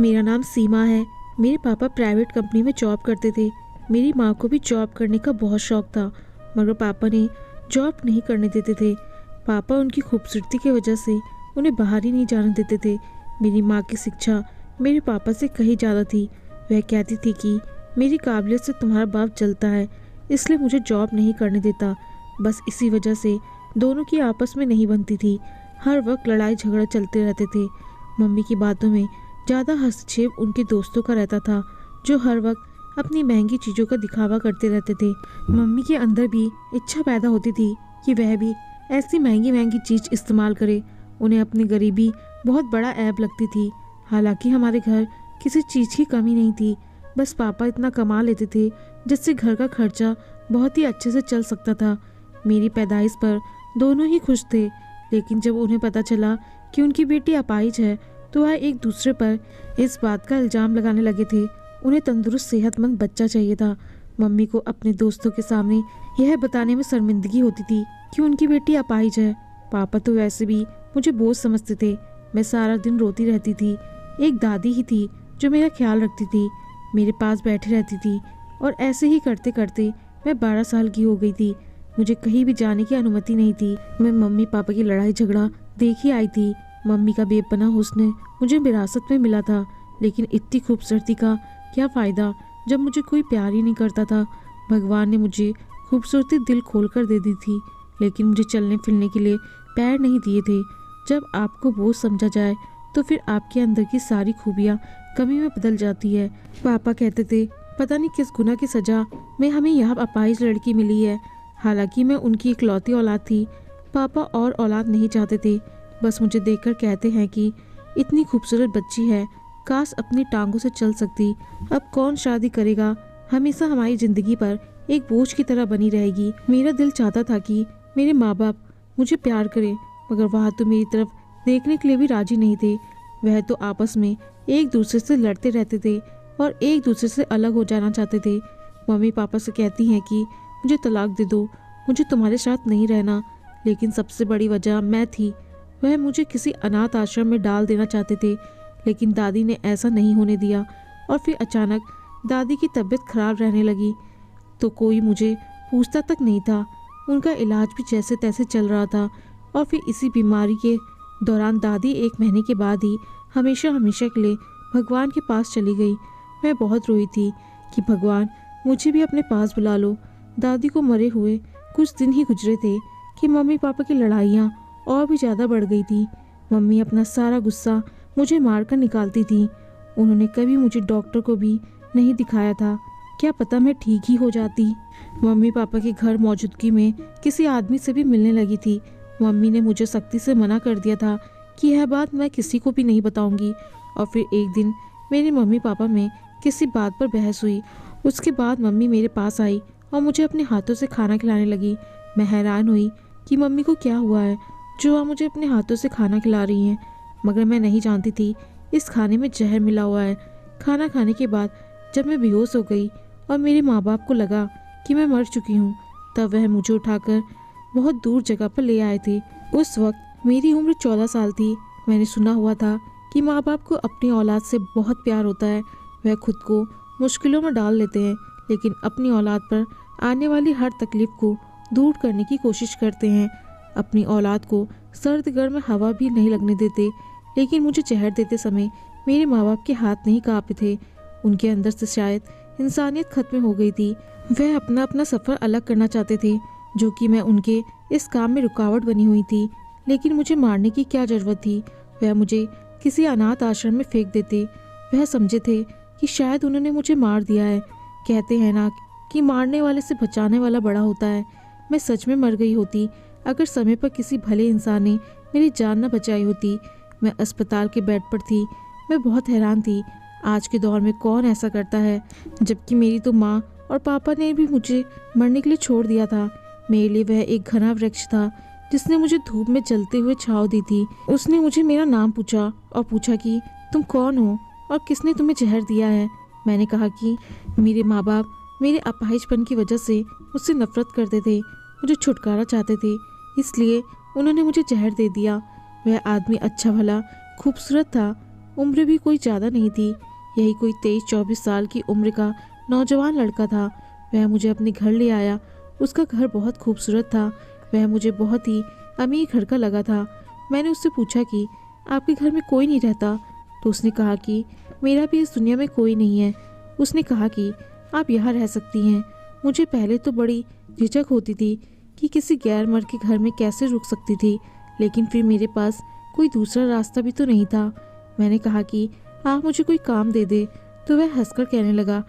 मेरा नाम सीमा है। मेरे पापा प्राइवेट कंपनी में जॉब करते थे। मेरी माँ को भी जॉब करने का बहुत शौक था, मगर पापा ने जॉब नहीं करने देते थे। पापा उनकी खूबसूरती की वजह से उन्हें बाहर ही नहीं जाने देते थे। मेरी माँ की शिक्षा मेरे पापा से कहीं ज़्यादा थी। वह कहती थी कि मेरी काबिलियत से तुम्हारा बाप जलता है, इसलिए मुझे जॉब नहीं करने देता। बस इसी वजह से दोनों की आपस में नहीं बनती थी। हर वक्त लड़ाई झगड़ा चलते रहते थे। मम्मी की बातों में ज़्यादा हस्तक्षेप उनके दोस्तों का रहता था, जो हर वक्त अपनी महंगी चीज़ों का दिखावा करते रहते थे। मम्मी के अंदर भी इच्छा पैदा होती थी कि वह भी ऐसी महंगी महंगी चीज़ इस्तेमाल करे। उन्हें अपनी गरीबी बहुत बड़ा ऐब लगती थी। हालांकि हमारे घर किसी चीज़ की कमी नहीं थी, बस पापा इतना कमा लेते थे जिससे घर का खर्चा बहुत ही अच्छे से चल सकता था। मेरी पैदाइश पर दोनों ही खुश थे, लेकिन जब उन्हें पता चला कि उनकी बेटी अपाहिज है तो वह एक दूसरे पर इस बात का इल्ज़ाम लगाने लगे थे। उन्हें तंदुरुस्त सेहतमंद बच्चा चाहिए था। मम्मी को अपने दोस्तों के सामने यह बताने में शर्मिंदगी होती थी कि उनकी बेटी अपाहिज है। पापा तो वैसे भी मुझे बोझ समझते थे। मैं सारा दिन रोती रहती थी। एक दादी ही थी जो मेरा ख्याल रखती थी, मेरे पास बैठी रहती थी, और ऐसे ही करते करते मैं 12 साल की हो गई थी। मुझे कहीं भी जाने की अनुमति नहीं थी। मैं मम्मी पापा की लड़ाई झगड़ा देख ही आई थी। मम्मी का बेपनाह हुस्न मुझे विरासत में मिला था, लेकिन इतनी खूबसूरती का क्या फ़ायदा जब मुझे कोई प्यार ही नहीं करता था। भगवान ने मुझे खूबसूरती दिल खोल कर दे दी थी, लेकिन मुझे चलने फिरने के लिए पैर नहीं दिए थे। जब आपको बोझ समझा जाए तो फिर आपके अंदर की सारी खूबियाँ कमी में बदल जाती है। पापा कहते थे पता नहीं किस गुनाह की सज़ा में हमें यह अपाहिज लड़की मिली है। हालांकि मैं उनकी इकलौती औलाद थी। पापा और औलाद नहीं चाहते थे। बस मुझे देखकर कहते हैं कि इतनी खूबसूरत बच्ची है, काश अपनी टांगों से चल सकती। अब कौन शादी करेगा, हमेशा हमारी ज़िंदगी पर एक बोझ की तरह बनी रहेगी। मेरा दिल चाहता था कि मेरे माँ बाप मुझे प्यार करें, मगर वह तो मेरी तरफ देखने के लिए भी राजी नहीं थे। वह तो आपस में एक दूसरे से लड़ते रहते थे और एक दूसरे से अलग हो जाना चाहते थे। मम्मी पापा से कहती हैं कि मुझे तलाक दे दो, मुझे तुम्हारे साथ नहीं रहना। लेकिन सबसे बड़ी वजह मैं थी। वह मुझे किसी अनाथ आश्रम में डाल देना चाहते थे, लेकिन दादी ने ऐसा नहीं होने दिया। और फिर अचानक दादी की तबीयत खराब रहने लगी तो कोई मुझे पूछता तक नहीं था। उनका इलाज भी जैसे तैसे चल रहा था, और फिर इसी बीमारी के दौरान दादी 1 महीने के बाद ही हमेशा हमेशा के लिए भगवान के पास चली गई। मैं बहुत रोई थी कि भगवान मुझे भी अपने पास बुला लो। दादी को मरे हुए कुछ दिन ही गुजरे थे कि मम्मी पापा की लड़ाइयाँ और भी ज़्यादा बढ़ गई थी। मम्मी अपना सारा गुस्सा मुझे मारकर निकालती थी। उन्होंने कभी मुझे डॉक्टर को भी नहीं दिखाया था, क्या पता मैं ठीक ही हो जाती। मम्मी पापा के घर मौजूदगी में किसी आदमी से भी मिलने लगी थी। मम्मी ने मुझे सख्ती से मना कर दिया था कि यह बात मैं किसी को भी नहीं बताऊंगी। और फिर एक दिन मेरे मम्मी पापा में किसी बात पर बहस हुई। उसके बाद मम्मी मेरे पास आई और मुझे अपने हाथों से खाना खिलाने लगी। मैं हैरान हुई कि मम्मी को क्या हुआ है जो वह मुझे अपने हाथों से खाना खिला रही हैं, मगर मैं नहीं जानती थी इस खाने में जहर मिला हुआ है। खाना खाने के बाद जब मैं बेहोश हो गई और मेरे माँ बाप को लगा कि मैं मर चुकी हूँ, तब वह मुझे उठाकर बहुत दूर जगह पर ले आए थे। उस वक्त मेरी उम्र 14 साल थी। मैंने सुना हुआ था कि माँ बाप को अपनी औलाद से बहुत प्यार होता है। वह खुद को मुश्किलों में डाल लेते हैं, लेकिन अपनी औलाद पर आने वाली हर तकलीफ को दूर करने की कोशिश करते हैं। अपनी औलाद को सर्द गर्म हवा भी नहीं लगने देते। लेकिन मुझे जहर देते समय मेरे माँ बाप के हाथ नहीं काँपे थे। उनके अंदर से शायद इंसानियत खत्म हो गई थी। वह अपना अपना सफ़र अलग करना चाहते थे, जो कि मैं उनके इस काम में रुकावट बनी हुई थी। लेकिन मुझे मारने की क्या ज़रूरत थी। वह मुझे किसी अनाथ आश्रम में फेंक देते। वह समझे थे कि शायद उन्होंने मुझे मार दिया है। कहते हैं ना कि मारने वाले से बचाने वाला बड़ा होता है। मैं सच में मर गई होती अगर समय पर किसी भले इंसान ने मेरी जान न बचाई होती। मैं अस्पताल के बेड पर थी। मैं बहुत हैरान थी। आज के दौर में कौन ऐसा करता है, जबकि मेरी तो माँ और पापा ने भी मुझे मरने के लिए छोड़ दिया था। मेरे लिए वह एक घना वृक्ष था जिसने मुझे धूप में जलते हुए छांव दी थी। उसने मुझे मेरा नाम पूछा और पूछा कि तुम कौन हो और किसने तुम्हें जहर दिया है। मैंने कहा कि मेरे माँ बाप मेरे अपाहिजपन की वजह से मुझसे नफरत करते थे, मुझे छुटकारा चाहते थे, इसलिए उन्होंने मुझे जहर दे दिया। वह आदमी अच्छा भला खूबसूरत था, उम्र भी कोई ज़्यादा नहीं थी। यही कोई 23-24 साल की उम्र का नौजवान लड़का था। वह मुझे अपने घर ले आया। उसका घर बहुत खूबसूरत था। वह मुझे बहुत ही अमीर घर का लगा था। मैंने उससे पूछा कि आपके घर में कोई नहीं रहता? तो उसने कहा कि मेरा भी इस दुनिया में कोई नहीं है। उसने कहा कि आप यहाँ रह सकती हैं। मुझे पहले तो बड़ी झिझक होती थी कि किसी गैर मर्द के घर में कैसे रुक सकती थी, लेकिन फिर मेरे पास कोई दूसरा रास्ता भी तो नहीं था। मैंने कहा कि आप मुझे कोई काम दे दे। तो वह हंसकर कहने लगा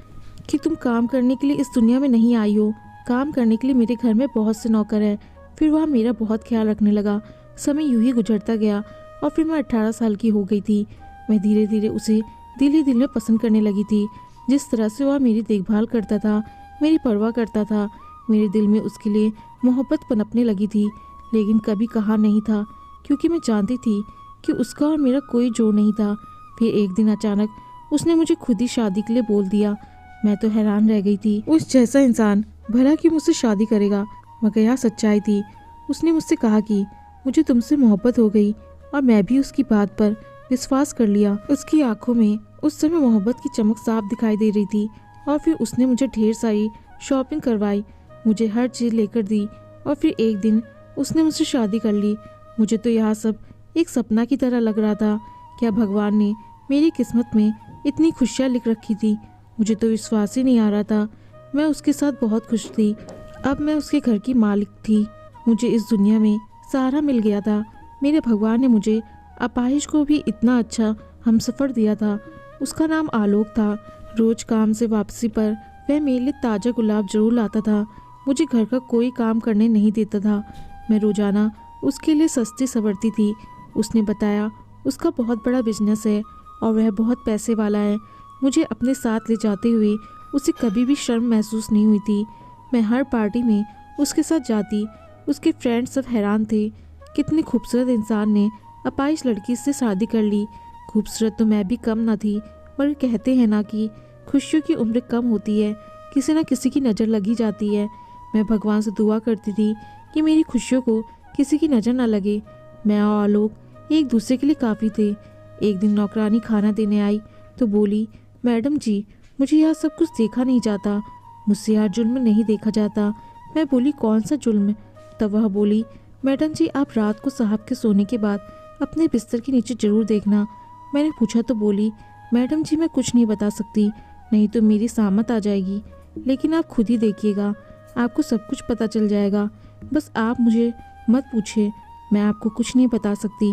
कि तुम काम करने के लिए इस दुनिया में नहीं आई हो। काम करने के लिए मेरे घर में बहुत से नौकर हैं। फिर वह मेरा बहुत ख्याल रखने लगा। समय यूं ही गुजरता गया और फिर मैं 18 साल की हो गई थी। मैं धीरे धीरे उसे दिल ही दिल में पसंद करने लगी थी। जिस तरह से वह मेरी देखभाल करता था, मेरी परवाह करता था, मेरे दिल में उसके लिए मोहब्बत पनपने लगी थी। लेकिन कभी कहा नहीं था, क्योंकि मैं जानती थी कि उसका और मेरा कोई जोड़ नहीं था। फिर एक दिन अचानक उसने मुझे खुद ही शादी के लिए बोल दिया। मैं तो हैरान रह गई थी। उस जैसा इंसान भला कि मुझसे शादी करेगा, मगर यह सच्चाई थी। उसने मुझसे कहा कि मुझे तुमसे मोहब्बत हो गई और मैं भी उसकी बात पर विश्वास कर लिया। उसकी आंखों में उस समय मोहब्बत की चमक साफ दिखाई दे रही थी। और फिर उसने मुझे ढेर सारी शॉपिंग करवाई, मुझे हर चीज़ लेकर दी और फिर एक दिन उसने मुझसे शादी कर ली। मुझे तो यह सब एक सपना की तरह लग रहा था। क्या भगवान ने मेरी किस्मत में इतनी खुशियाँ लिख रखी थी? मुझे तो विश्वास ही नहीं आ रहा था। मैं उसके साथ बहुत खुश थी। अब मैं उसके घर की मालिक थी। मुझे इस दुनिया में सहारा मिल गया था। मेरे भगवान ने मुझे अपाहिज को भी इतना अच्छा हमसफ़र दिया था। उसका नाम आलोक था। रोज काम से वापसी पर वह मेरे लिए ताज़ा गुलाब जरूर लाता था। मुझे घर का कोई काम करने नहीं देता था। मैं रोजाना उसके लिए सस्ती संवरती थी। उसने बताया उसका बहुत बड़ा बिजनेस है और वह बहुत पैसे वाला है। मुझे अपने साथ ले जाते हुए उसे कभी भी शर्म महसूस नहीं हुई थी। मैं हर पार्टी में उसके साथ जाती। उसके फ्रेंड्स सब हैरान थे, कितने खूबसूरत इंसान ने अपाहिज लड़की से शादी कर ली। खूबसूरत तो मैं भी कम ना थी, मगर कहते हैं ना कि खुशियों की उम्र कम होती है, किसी न किसी की नज़र लगी जाती है। मैं भगवान से दुआ करती थी कि मेरी खुशियों को किसी की नज़र ना लगे। मैं और आलोक एक दूसरे के लिए काफ़ी थे। एक दिन नौकरानी खाना देने आई तो बोली, मैडम जी, मुझे यह सब कुछ देखा नहीं जाता, मुझसे यार जुल्म नहीं देखा जाता। मैं बोली, कौन सा जुल्म? तब वह बोली, मैडम जी, आप रात को साहब के सोने के बाद अपने बिस्तर के नीचे ज़रूर देखना। मैंने पूछा तो बोली, मैडम जी, मैं कुछ नहीं बता सकती, नहीं तो मेरी सामत आ जाएगी। लेकिन आप खुद ही देखिएगा, आपको सब कुछ पता चल जाएगा। बस आप मुझे मत पूछिए, मैं आपको कुछ नहीं बता सकती।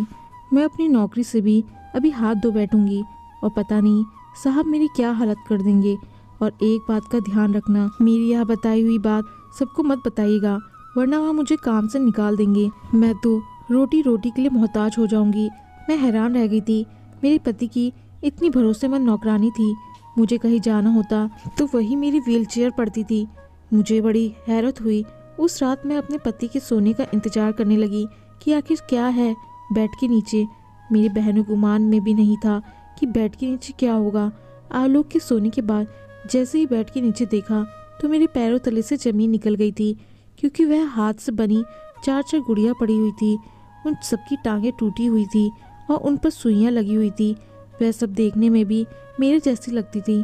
मैं अपनी नौकरी से भी अभी हाथ धो बैठूंगी और पता नहीं साहब मेरी क्या हालत कर देंगे। और एक बात का ध्यान रखना, मेरी यह बताई हुई बात सबको मत बताइएगा, वरना वह मुझे काम से निकाल देंगे। मैं तो रोटी रोटी के लिए मोहताज हो जाऊंगी। मैं हैरान रह गई थी। मेरे पति की इतनी भरोसेमंद नौकरानी थी। मुझे कहीं जाना होता तो वही मेरी व्हीलचेयर पड़ती थी। मुझे बड़ी हैरत हुई। उस रात मैं अपने पति के सोने का इंतजार करने लगी कि आखिर क्या है बेड के नीचे। मेरी बहनों गुमान में भी नहीं था कि बेड के नीचे क्या होगा। आलोक के सोने के बाद जैसे ही बेड के नीचे देखा तो मेरे पैरों तले से जमीन निकल गई थी, क्योंकि वह हाथ से बनी 4 गुड़िया पड़ी हुई थी। उन सबकी टांगें टूटी हुई थी और उन पर सुइयां लगी हुई थी। वह सब देखने में भी मेरे जैसी लगती थी।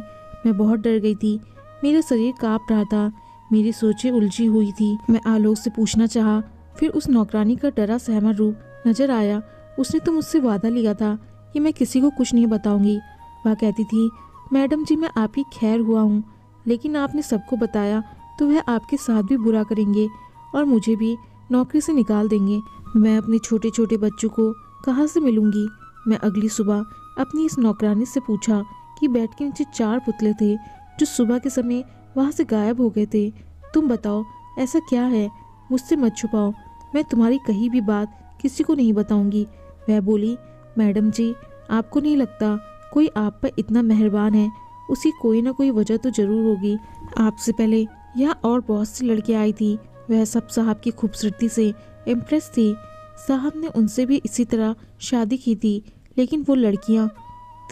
मैं बहुत डर गई थी। मेरा शरीर कांप रहा था। मेरी सोचें उलझी हुई थी। मैं आलोक से पूछना चाहा, फिर उस नौकरानी का डरा सहमा रूप नजर आया। उसने तो मुझसे वादा लिया था कि मैं किसी को कुछ नहीं बताऊंगी। वह कहती थी, मैडम जी, मैं आपकी खैर हुआ हूँ, लेकिन आपने सबको बताया तो वह आपके साथ भी बुरा करेंगे और मुझे भी नौकरी से निकाल देंगे। मैं अपने छोटे छोटे बच्चों को कहाँ से मिलूंगी? मैं अगली सुबह अपनी इस नौकरानी से पूछा कि बेड के नीचे 4 पुतले थे जो सुबह के समय वहाँ से गायब हो गए थे। तुम बताओ, ऐसा क्या है? मुझसे मत छुपाओ, मैं तुम्हारी कही भी बात किसी को नहीं बताऊंगी। वह बोली, मैडम जी, आपको नहीं लगता कोई आप पर इतना मेहरबान है? उसकी कोई ना कोई वजह तो जरूर होगी। आपसे पहले यहाँ और बहुत सी लड़कियाँ आई थी, वह सब साहब की खूबसूरती से इम्प्रेस थी। साहब ने उनसे भी इसी तरह शादी की थी, लेकिन वो लड़कियाँ।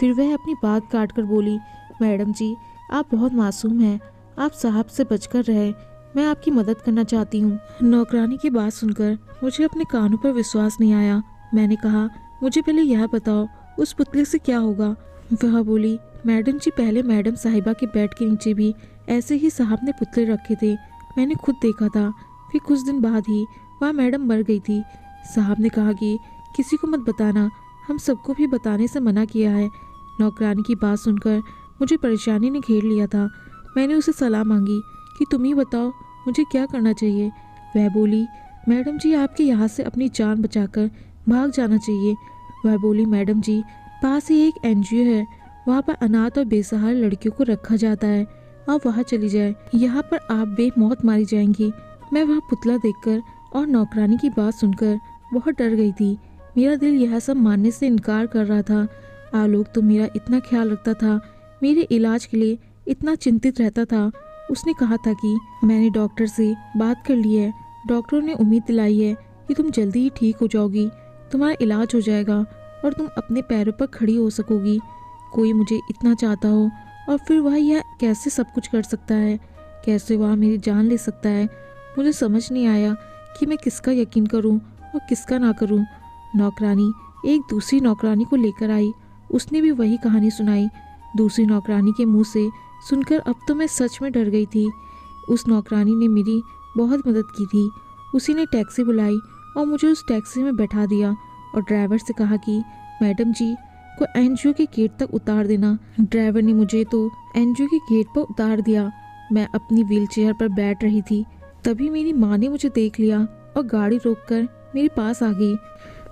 फिर वह अपनी बात काट कर बोली, मैडम जी, आप बहुत मासूम हैं, आप साहब से बचकर रहे, मैं आपकी मदद करना चाहती हूँ। नौकरानी की बात सुनकर मुझे अपने कानों पर विश्वास नहीं आया। मैंने कहा, मुझे पहले यह बताओ, उस पुतले से क्या होगा? वह बोली, मैडम जी, पहले मैडम साहिबा के बेड के नीचे भी ऐसे ही साहब ने पुतले रखे थे, मैंने खुद देखा था। फिर कुछ दिन बाद ही वहाँ मैडम मर गई थी। साहब ने कहा कि किसी को मत बताना, हम सबको भी बताने से मना किया है। नौकरानी की बात सुनकर मुझे परेशानी ने घेर लिया था। मैंने उसे सलाह मांगी कि तुम ही बताओ मुझे क्या करना चाहिए। वह बोली, मैडम जी, आपके यहाँ से अपनी जान बचाकर भाग जाना चाहिए। वह बोली, मैडम जी, पास ही एक एनजीओ है, वहाँ पर अनाथ और बेसहारा लड़कियों को रखा जाता है, आप वहाँ चली जाए, यहाँ पर आप बेमौत मारी जाएंगी। मैं वहाँ पुतला देखकर और नौकरानी की बात सुनकर बहुत डर गई थी। मेरा दिल यह सब मानने से इनकार कर रहा था। आलोक तो मेरा इतना ख्याल रखता था, मेरे इलाज के लिए इतना चिंतित रहता था। उसने कहा था कि मैंने डॉक्टर से बात कर ली है, डॉक्टरों ने उम्मीद दिलाई है कि तुम जल्दी ही ठीक हो जाओगी, तुम्हारा इलाज हो जाएगा और तुम अपने पैरों पर खड़ी हो सकोगी। कोई मुझे इतना चाहता हो और फिर वह यह कैसे सब कुछ कर सकता है, कैसे वह मेरी जान ले सकता है। मुझे समझ नहीं आया कि मैं किसका यकीन करूं और किसका ना करूं। नौकरानी एक दूसरी नौकरानी को लेकर आई, उसने भी वही कहानी सुनाई। दूसरी नौकरानी के मुंह से सुनकर अब तो मैं सच में डर गई थी। उस नौकरानी ने मेरी बहुत मदद की थी। उसी ने टैक्सी बुलाई और मुझे उस टैक्सी में बैठा दिया और ड्राइवर से कहा कि मैडम जी को एनजीओ के गेट तक उतार देना। ड्राइवर ने मुझे तो एनजीओ के गेट पर उतार दिया। मैं अपनी व्हीलचेयर पर बैठ रही थी, तभी मेरी माँ ने मुझे देख लिया और गाड़ी रोककर मेरे पास आ गई।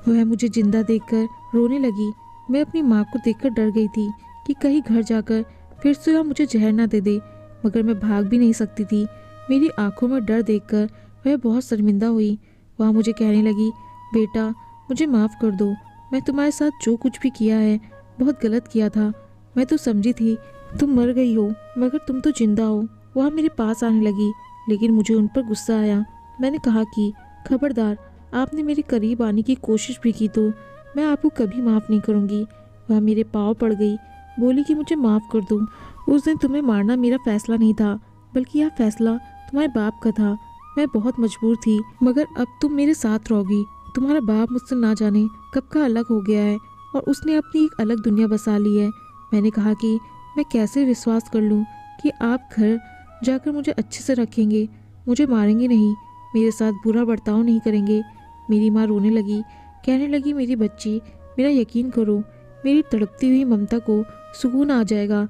वह मुझे जिंदा देखकर रोने लगी। मैं अपनी माँ को देखकर डर गई थी कि कहीं घर जाकर फिर से वह मुझे जहर ना दे दे, मगर मैं भाग भी नहीं सकती थी। मेरी आंखों में डर देखकर वह बहुत शर्मिंदा हुई। वह मुझे कहने लगी, बेटा मुझे माफ़ कर दो, मैं तुम्हारे साथ जो कुछ भी किया है बहुत गलत किया था। मैं तो समझी थी तुम मर गई हो, मगर तुम तो जिंदा हो। वह मेरे पास आने लगी, लेकिन मुझे उन पर गुस्सा आया। मैंने कहा कि खबरदार, आपने मेरे करीब आने की कोशिश भी की तो मैं आपको कभी माफ़ नहीं करूँगी। वह मेरे पाँव पड़ गई, बोली कि मुझे माफ़ कर दो। उस दिन तुम्हें मारना मेरा फैसला नहीं था, बल्कि यह फैसला तुम्हारे बाप का था। मैं बहुत मजबूर थी, मगर अब तुम मेरे साथ रहोगी। तुम्हारा बाप मुझसे ना जाने कब का अलग हो गया है और उसने अपनी एक अलग दुनिया बसा ली है। मैंने कहा कि मैं कैसे विश्वास कर लूँ कि आप घर जाकर मुझे अच्छे से रखेंगे, मुझे मारेंगे नहीं, मेरे साथ बुरा बर्ताव नहीं करेंगे। मेरी माँ रोने लगी, कहने लगी, मेरी बच्ची, मेरा यकीन करो, मेरी तड़पती हुई ममता को सुकून आ जाएगा।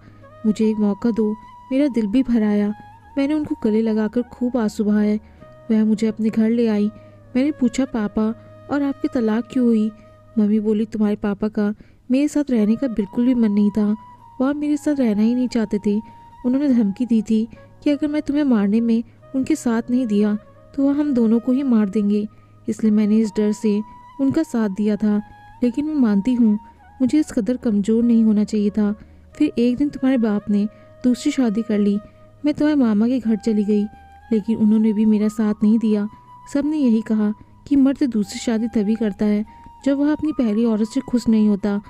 मुझे एक मौका दो। मेरा दिल भी भर आया। मैंने उनको गले लगाकर खूब आंसू बहाए। वह मुझे अपने घर ले आई। मैंने पूछा, पापा और आपकी तलाक क्यों हुई? मम्मी बोली, तुम्हारे पापा का मेरे साथ रहने का बिल्कुल भी मन नहीं था, वह मेरे साथ रहना ही नहीं चाहते थे। उन्होंने धमकी दी थी कि अगर मैं तुम्हें मारने में उनके साथ नहीं दिया तो वह हम दोनों को ही मार देंगे। इसलिए मैंने इस डर से उनका साथ दिया था। लेकिन मैं मानती हूँ मुझे इस कदर कमज़ोर नहीं होना चाहिए था। फिर एक दिन तुम्हारे बाप ने दूसरी शादी कर ली। मैं तुम्हारे मामा के घर चली गई, लेकिन उन्होंने भी मेरा साथ नहीं दिया। सब ने यही कहा कि मर्द दूसरी शादी तभी करता है जब वह अपनी पहली औरत से खुश नहीं होता।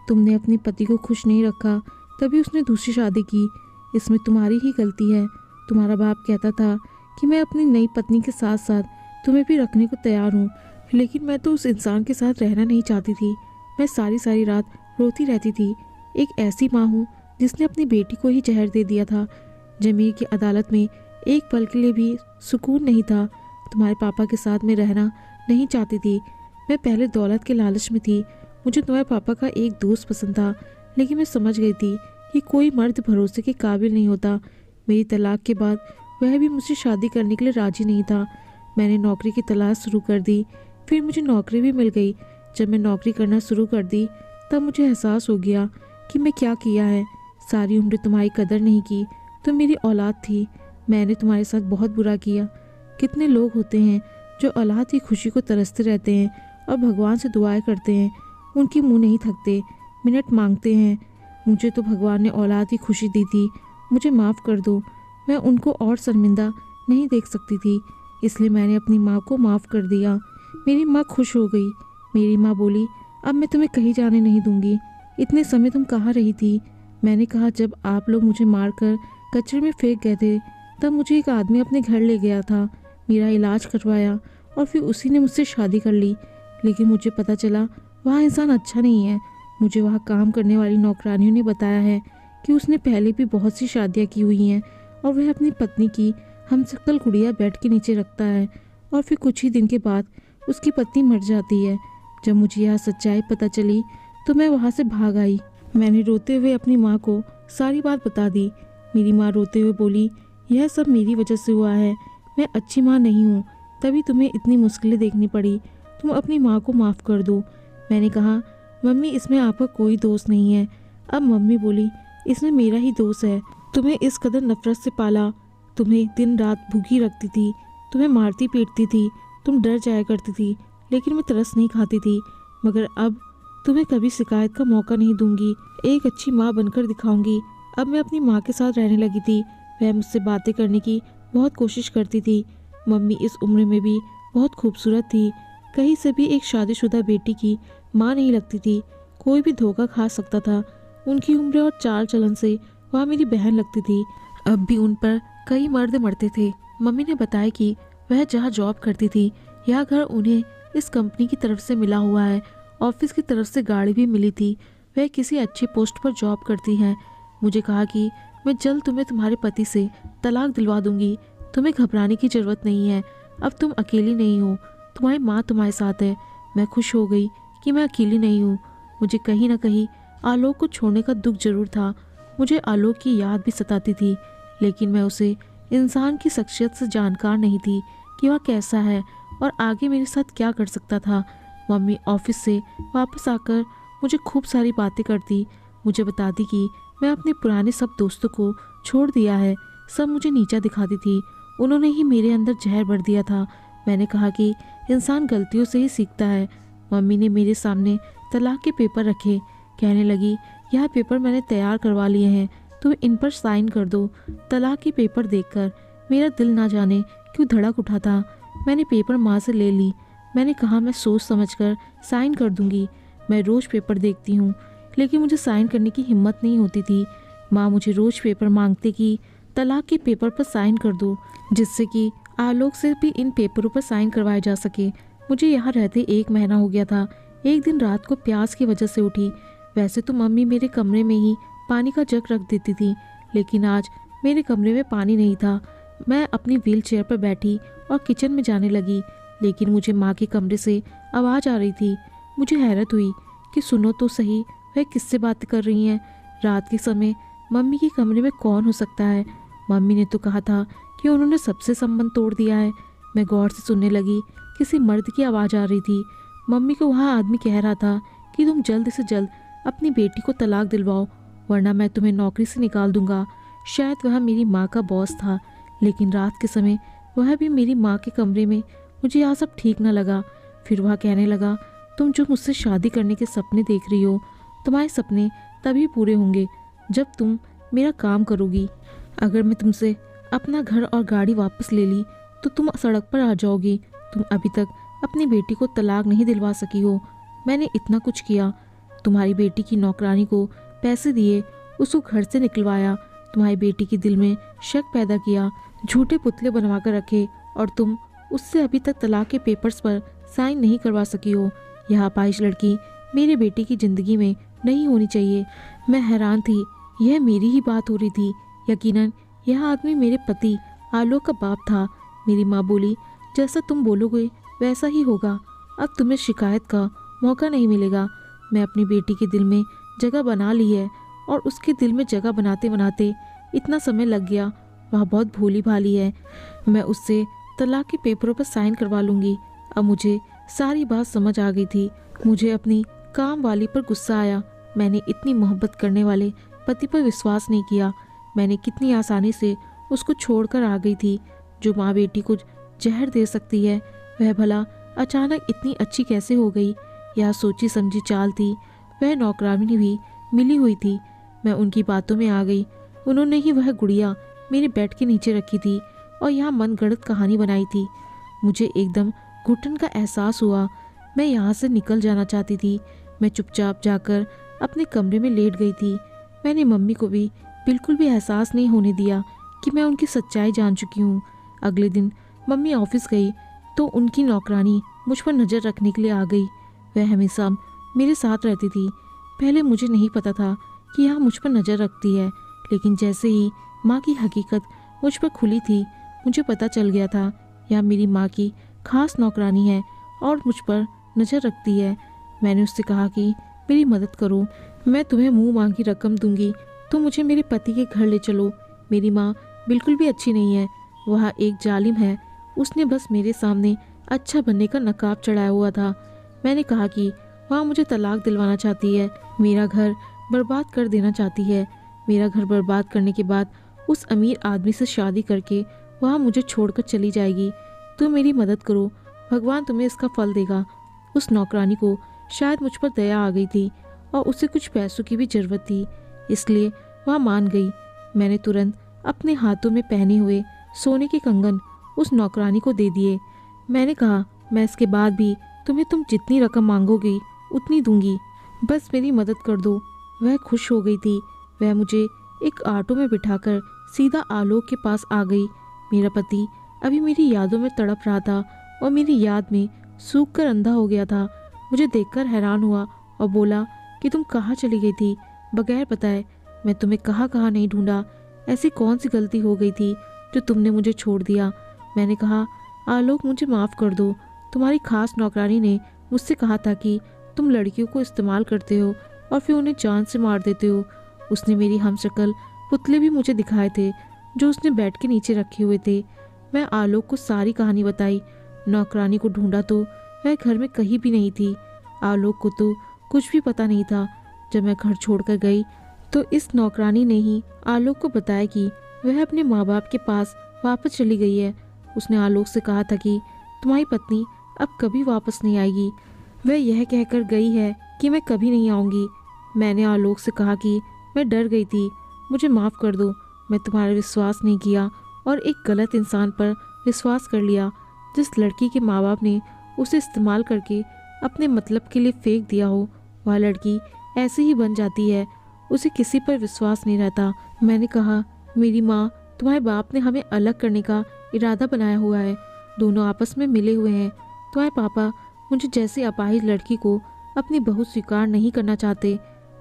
तुमने अपने पति को खुश नहीं रखा, तभी उसने दूसरी शादी की। इसमें तुम्हारी ही गलती है। तुम्हारा बाप कहता था कि मैं अपनी नई पत्नी के साथ साथ तुम्हें भी रखने को तैयार हूँ, लेकिन मैं तो उस इंसान के साथ रहना नहीं चाहती थी। मैं सारी सारी रात रोती रहती थी। एक ऐसी माँ हूँ जिसने अपनी बेटी को ही जहर दे दिया था। जमीर की अदालत में एक पल के लिए भी सुकून नहीं था। तुम्हारे पापा के साथ मैं रहना नहीं चाहती थी। मैं पहले दौलत के लालच में थी। मुझे तुम्हारे पापा का एक दोस्त पसंद था, लेकिन मैं समझ गई थी कि कोई मर्द भरोसे के काबिल नहीं होता। मेरी तलाक के बाद वह भी मुझसे शादी करने के लिए राजी नहीं था। मैंने नौकरी की तलाश शुरू कर दी। फिर मुझे नौकरी भी मिल गई। जब मैं नौकरी करना शुरू कर दी तब मुझे एहसास हो गया कि मैं क्या किया है। सारी उम्र तुम्हारी कदर नहीं की। तुम मेरी औलाद थी। मैंने तुम्हारे साथ बहुत बुरा किया। कितने लोग होते हैं जो औलाद की खुशी को तरसते रहते हैं और भगवान से दुआएं करते हैं, उनकी मुंह नहीं थकते, मिनट मांगते हैं। मुझे तो भगवान ने औलाद की खुशी दी थी। मुझे माफ़ कर दो। मैं उनको और शर्मिंदा नहीं देख सकती थी, इसलिए मैंने अपनी माँ को माफ़ कर दिया। मेरी माँ खुश हो गई। मेरी माँ बोली, अब मैं तुम्हें कहीं जाने नहीं दूंगी। इतने समय तुम कहाँ रही थी? मैंने कहा, जब आप लोग मुझे मारकर कचरे में फेंक गए थे तब मुझे एक आदमी अपने घर ले गया था, मेरा इलाज करवाया और फिर उसी ने मुझसे शादी कर ली। लेकिन मुझे पता चला वह इंसान अच्छा नहीं है। मुझे वहाँ काम करने वाली नौकरानियों ने बताया है कि उसने पहले भी बहुत सी शादियाँ की हुई हैं और वह अपनी पत्नी की हमशक्ल गुड़िया बेड के नीचे रखता है और फिर कुछ ही दिन के बाद उसकी पत्नी मर जाती है। जब मुझे यह सच्चाई पता चली तो मैं वहाँ से भाग आई। मैंने रोते हुए अपनी माँ को सारी बात बता दी। मेरी माँ रोते हुए बोली, यह सब मेरी वजह से हुआ है, मैं अच्छी माँ नहीं हूँ, तभी तुम्हें इतनी मुश्किलें देखनी पड़ी, तुम अपनी माँ को माफ़ कर दो। मैंने कहा, मम्मी इसमें आपका कोई दोष नहीं है। अब मम्मी बोली, इसमें मेरा ही दोष है, तुम्हें इस कदर नफरत से पाला, तुम्हें दिन रात भूखी रखती थी, तुम्हें मारती पीटती थी, तुम डर जाया करती थी, लेकिन मैं तरस नहीं खाती थी। मगर अब तुम्हें कभी शिकायत का मौका नहीं दूंगी, एक अच्छी माँ बनकर दिखाऊंगी। अब मैं अपनी माँ के साथ रहने लगी थी। वह मुझसे बातें करने की बहुत कोशिश करती थी। मम्मी इस उम्र में भी बहुत खूबसूरत थी, कहीं से भी एक शादीशुदा बेटी की माँ नहीं लगती थी। कोई भी धोखा खा सकता था। उनकी उम्र और चाल चलन से वह मेरी बहन लगती थी। अब भी उन पर कई मर्द मरते थे। मम्मी ने बताया कि वह जहाँ जॉब करती थी, यह घर उन्हें इस कंपनी की तरफ से मिला हुआ है। ऑफिस की तरफ से गाड़ी भी मिली थी। वह किसी अच्छी पोस्ट पर जॉब करती हैं। मुझे कहा कि मैं जल्द तुम्हें तुम्हारे पति से तलाक दिलवा दूंगी, तुम्हें घबराने की ज़रूरत नहीं है, अब तुम अकेली नहीं हो, तुम्हारी माँ तुम्हारे साथ है। मैं खुश हो गई कि मैं अकेली नहीं हूँ। मुझे कहीं ना कहीं आलोक को छोड़ने का दुख जरूर था। मुझे आलोक की याद भी सताती थी, लेकिन मैं उसे इंसान की शख्सियत से जानकार नहीं थी कि वह कैसा है और आगे मेरे साथ क्या कर सकता था। मम्मी ऑफिस से वापस आकर मुझे खूब सारी बातें करती, मुझे बताती कि मैं अपने पुराने सब दोस्तों को छोड़ दिया है, सब मुझे नीचा दिखाती थी, उन्होंने ही मेरे अंदर जहर भर दिया था। मैंने कहा कि इंसान गलतियों से ही सीखता है। मम्मी ने मेरे सामने तलाक के पेपर रखे, कहने लगी, यह पेपर मैंने तैयार करवा लिए हैं, तुम इन पर साइन कर दो। तलाक के पेपर देखकर मेरा दिल ना जाने क्यों धड़क उठा था। मैंने पेपर माँ से ले ली। मैंने कहा, मैं सोच समझकर साइन कर दूंगी। मैं रोज़ पेपर देखती हूँ, लेकिन मुझे साइन करने की हिम्मत नहीं होती थी। माँ मुझे रोज़ पेपर मांगते कि तलाक के पेपर पर साइन कर दो, जिससे कि आलोक से भी इन पेपरों पर साइन करवाए जा सके। मुझे यहाँ रहते 1 महीना हो गया था। एक दिन रात को प्यास की वजह से उठी। वैसे तो मम्मी मेरे कमरे में ही पानी का जग रख देती थी, लेकिन आज मेरे कमरे में पानी नहीं था। मैं अपनी व्हील चेयर पर बैठी और किचन में जाने लगी, लेकिन मुझे माँ के कमरे से आवाज़ आ रही थी। मुझे हैरत हुई कि सुनो तो सही, वह किससे बात कर रही हैं। रात के समय मम्मी के कमरे में कौन हो सकता है। मम्मी ने तो कहा था कि उन्होंने सबसे संबंध तोड़ दिया है। मैं गौर से सुनने लगी, किसी मर्द की आवाज़ आ रही थी। मम्मी को वह आदमी कह रहा था कि तुम जल्द से जल्द अपनी बेटी को तलाक दिलवाओ, वरना मैं तुम्हें नौकरी से निकाल दूंगा। शायद वह मेरी माँ का बॉस था, लेकिन रात के समय वह भी मेरी माँ के कमरे में। मुझे यह सब ठीक न लगा। फिर वह कहने लगा, तुम जो मुझसे शादी करने के सपने देख रही हो, तुम्हारे सपने तभी पूरे होंगे जब तुम मेरा काम करोगी। अगर मैं तुमसे अपना घर और गाड़ी वापस ले ली तो तुम सड़क पर आ जाओगी। तुम अभी तक अपनी बेटी को तलाक नहीं दिलवा सकी हो। मैंने इतना कुछ किया, तुम्हारी बेटी की नौकरानी को पैसे दिए, उसको घर से निकलवाया, तुम्हारी बेटी के दिल में शक पैदा किया, झूठे पुतले बनवा कर रखे, और तुम उससे अभी तक तलाक के पेपर्स पर साइन नहीं करवा सकी हो। यह अपाहिज लड़की मेरी बेटी की ज़िंदगी में नहीं होनी चाहिए। मैं हैरान थी, यह मेरी ही बात हो रही थी। यकीनन यह आदमी मेरे पति आलोक का बाप था। मेरी माँ बोली, जैसा तुम बोलोगे वैसा ही होगा, अब तुम्हें शिकायत का मौका नहीं मिलेगा। मैं अपनी बेटी के दिल में जगह बना ली है, और उसके दिल में जगह बनाते बनाते इतना समय लग गया। वह बहुत भोली भाली है। मैं उससे तलाक के पेपरों पर साइन करवा लूँगी। अब मुझे सारी बात समझ आ गई थी। मुझे अपनी काम वाली पर गुस्सा आया। मैंने इतनी मोहब्बत करने वाले पति पर विश्वास नहीं किया। मैंने कितनी आसानी से उसको छोड़कर आ गई थी। जो माँ बेटी को जहर दे सकती है, वह भला अचानक इतनी अच्छी कैसे हो गई। यह सोची समझी चाल थी। वह नौकरानी भी मिली हुई थी। मैं उनकी बातों में आ गई। उन्होंने ही वह गुड़िया मेरे बेड के नीचे रखी थी और यहाँ मनगढ़ंत कहानी बनाई थी। मुझे एकदम घुटन का एहसास हुआ। मैं यहाँ से निकल जाना चाहती थी। मैं चुपचाप जाकर अपने कमरे में लेट गई थी। मैंने मम्मी को भी बिल्कुल भी एहसास नहीं होने दिया कि मैं उनकी सच्चाई जान चुकी हूँ। अगले दिन मम्मी ऑफिस गई तो उनकी नौकरानी मुझ पर नज़र रखने के लिए आ गई। वह हमेशा मेरे साथ रहती थी। पहले मुझे नहीं पता था कि यहाँ मुझ पर नज़र रखती है, लेकिन जैसे ही माँ की हकीकत मुझ पर खुली थी, मुझे पता चल गया था यह मेरी माँ की खास नौकरानी है और मुझ पर नज़र रखती है। मैंने उससे कहा कि मेरी मदद करो, मैं तुम्हें मुंह मांगी रकम दूंगी, तुम मुझे मेरे पति के घर ले चलो। मेरी माँ बिल्कुल भी अच्छी नहीं है, वह एक जालिम है। उसने बस मेरे सामने अच्छा बनने का नकाब चढ़ाया हुआ था। मैंने कहा कि वह मुझे तलाक दिलवाना चाहती है, मेरा घर बर्बाद कर देना चाहती है। मेरा घर बर्बाद करने के बाद उस अमीर आदमी से शादी करके वह मुझे छोड़कर चली जाएगी। तुम मेरी मदद करो, भगवान तुम्हें इसका फल देगा। उस नौकरानी को शायद मुझ पर दया आ गई थी और उसे कुछ पैसों की भी ज़रूरत थी, इसलिए वह मान गई। मैंने तुरंत अपने हाथों में पहने हुए सोने के कंगन उस नौकरानी को दे दिए। मैंने कहा, मैं इसके बाद भी तुम्हें तुम जितनी रकम मांगोगी उतनी दूंगी, बस मेरी मदद कर दो। वह खुश हो गई थी। वह मुझे एक ऑटो में बिठाकर सीधा आलोक के पास आ गई। मेरा पति अभी मेरी यादों में तड़प रहा था और मेरी याद में सूख कर अंधा हो गया था। मुझे देखकर हैरान हुआ और बोला कि तुम कहाँ चली गई थी बगैर बताए? मैं तुम्हें कहाँ कहाँ नहीं ढूंढा। ऐसी कौन सी गलती हो गई थी जो तुमने मुझे छोड़ दिया? मैंने कहा, आलोक मुझे माफ़ कर दो। तुम्हारी खास नौकरानी ने मुझसे कहा था कि तुम लड़कियों को इस्तेमाल करते हो और फिर उन्हें जान से मार देते हो। उसने मेरी हमशक्ल पुतले भी मुझे दिखाए थे जो उसने बेड के नीचे रखे हुए थे। मैं आलोक को सारी कहानी बताई। नौकरानी को ढूंढा तो वह घर में कहीं भी नहीं थी। आलोक को तो कुछ भी पता नहीं था। जब मैं घर छोड़कर गई तो इस नौकरानी ने ही आलोक को बताया कि वह अपने माँ बाप के पास वापस चली गई है। उसने आलोक से कहा था कि तुम्हारी पत्नी अब कभी वापस नहीं आएगी। वह यह कहकर गई है कि मैं कभी नहीं आऊँगी। मैंने आलोक से कहा कि मैं डर गई थी, मुझे माफ़ कर दो। मैं तुम्हारा विश्वास नहीं किया और एक गलत इंसान पर विश्वास कर लिया। जिस लड़की के माँ बाप ने उसे इस्तेमाल करके अपने मतलब के लिए फेंक दिया हो, वह लड़की ऐसे ही बन जाती है। उसे किसी पर विश्वास नहीं रहता। मैंने कहा, मेरी माँ, तुम्हारे बाप ने हमें अलग करने का इरादा बनाया हुआ है। दोनों आपस में मिले हुए हैं। तुम्हारे पापा मुझे जैसी अपाहिज लड़की को अपनी बहू स्वीकार नहीं करना चाहते।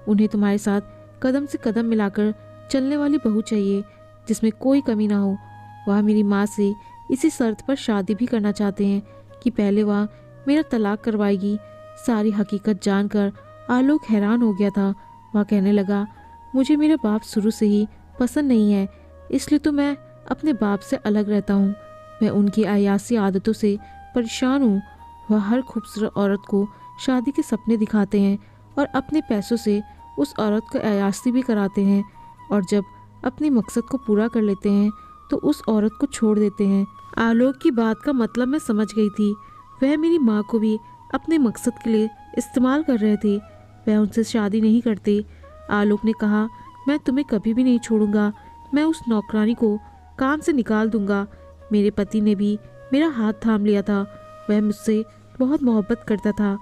उन्हें तुम्हारे साथ कदम से कदम मिलाकर चलने वाली बहू चाहिए, जिसमें कोई कमी ना हो। वह मेरी माँ से इसी शर्त पर शादी भी करना चाहते हैं कि पहले वह मेरा तलाक करवाएगी। सारी हकीकत जानकर आलोक हैरान हो गया था। वह कहने लगा, मुझे मेरा बाप शुरू से ही पसंद नहीं है, इसलिए तो मैं अपने बाप से अलग रहता हूँ। मैं उनकी अयासी आदतों से परेशान हूँ। वह हर खूबसूरत औरत को शादी के सपने दिखाते हैं और अपने पैसों से उस औरत को अयासी भी कराते हैं, और जब अपने मकसद को पूरा कर लेते हैं तो उस औरत को छोड़ देते हैं। आलोक की बात का मतलब मैं समझ गई थी। वह मेरी माँ को भी अपने मकसद के लिए इस्तेमाल कर रहे थे। वह उनसे शादी नहीं करते। आलोक ने कहा, मैं तुम्हें कभी भी नहीं छोड़ूंगा। मैं उस नौकरानी को काम से निकाल दूंगा। मेरे पति ने भी मेरा हाथ थाम लिया था। वह मुझसे बहुत मोहब्बत करता था।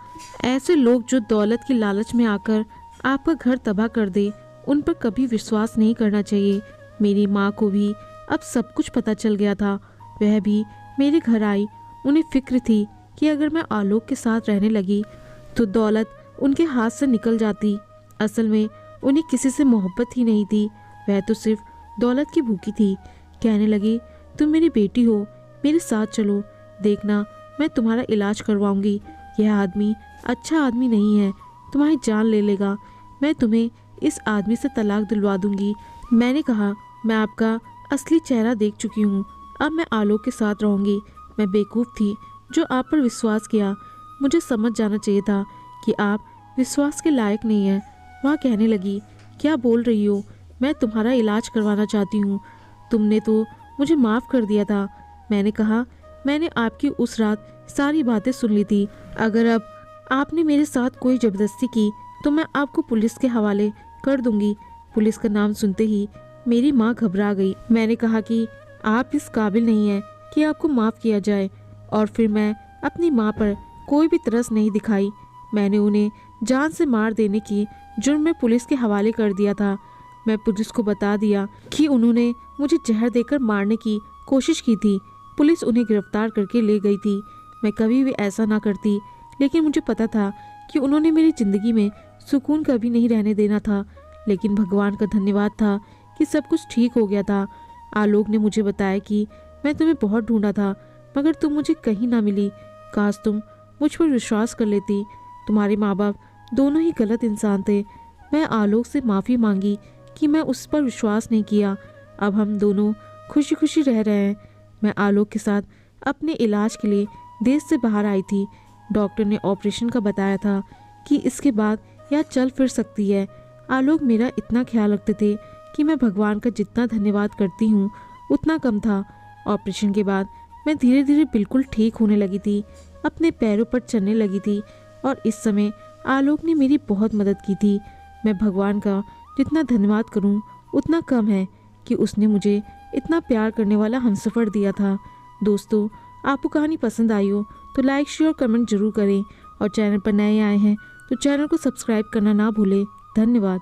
ऐसे लोग जो दौलत की लालच में आकर आपका घर तबाह कर दे, उन पर कभी विश्वास नहीं करना चाहिए। मेरी माँ को भी अब सब कुछ पता चल गया था। वह भी मेरे घर आई। उन्हें फिक्र थी कि अगर मैं आलोक के साथ रहने लगी तो दौलत उनके हाथ से निकल जाती। असल में उन्हें किसी से मोहब्बत ही नहीं थी। वह तो सिर्फ दौलत की भूखी थी। कहने लगी, तुम मेरी बेटी हो, मेरे साथ चलो, देखना मैं तुम्हारा इलाज करवाऊंगी। यह आदमी अच्छा आदमी नहीं है, तुम्हारी जान ले लेगा। मैं तुम्हें इस आदमी से तलाक दिलवा दूंगी। मैंने कहा, मैं आपका असली चेहरा देख चुकी हूँ। अब मैं आलोक के साथ रहूंगी। मैं बेवकूफ़ थी जो आप पर विश्वास किया। मुझे समझ जाना चाहिए था कि आप विश्वास के लायक नहीं हैं। वह कहने लगी, क्या बोल रही हो? मैं तुम्हारा इलाज करवाना चाहती हूँ। तुमने तो मुझे माफ़ कर दिया था। मैंने कहा, मैंने आपकी उस रात सारी बातें सुन ली थी। अगर अब आपने मेरे साथ कोई ज़बरदस्ती की तो मैं आपको पुलिस के हवाले कर दूंगी। पुलिस का नाम सुनते ही मेरी माँ घबरा गई। मैंने कहा कि आप इस काबिल नहीं हैं कि आपको माफ़ किया जाए, और फिर मैं अपनी माँ पर कोई भी तरस नहीं दिखाई। मैंने उन्हें जान से मार देने की जुर्म में पुलिस के हवाले कर दिया था। मैं पुलिस को बता दिया कि उन्होंने मुझे जहर देकर मारने की कोशिश की थी। पुलिस उन्हें गिरफ्तार करके ले गई थी। मैं कभी भी ऐसा ना करती, लेकिन मुझे पता था कि उन्होंने मेरी ज़िंदगी में सुकून कभी नहीं रहने देना था, लेकिन भगवान का धन्यवाद था कि सब कुछ ठीक हो गया था। आलोक ने मुझे बताया कि मैं तुम्हें बहुत ढूंढा था, मगर तुम मुझे कहीं ना मिली। काश तुम मुझ पर विश्वास कर लेती। तुम्हारे माँ बाप दोनों ही गलत इंसान थे। मैं आलोक से माफ़ी मांगी कि मैं उस पर विश्वास नहीं किया। अब हम दोनों खुशी खुशी रह रहे हैं। मैं आलोक के साथ अपने इलाज के लिए देश से बाहर आई थी। डॉक्टर ने ऑपरेशन का बताया था कि इसके बाद यह चल फिर सकती है। आलोक मेरा इतना ख्याल रखते थे कि मैं भगवान का जितना धन्यवाद करती हूँ उतना कम था। ऑपरेशन के बाद मैं धीरे धीरे बिल्कुल ठीक होने लगी थी, अपने पैरों पर चलने लगी थी, और इस समय आलोक ने मेरी बहुत मदद की थी। मैं भगवान का जितना धन्यवाद करूं उतना कम है कि उसने मुझे इतना प्यार करने वाला हमसफ़र दिया था। दोस्तों, आपको कहानी पसंद आई हो तो लाइक शेयर कमेंट जरूर करें, और चैनल पर नए आए हैं तो चैनल को सब्सक्राइब करना ना भूलें। धन्यवाद।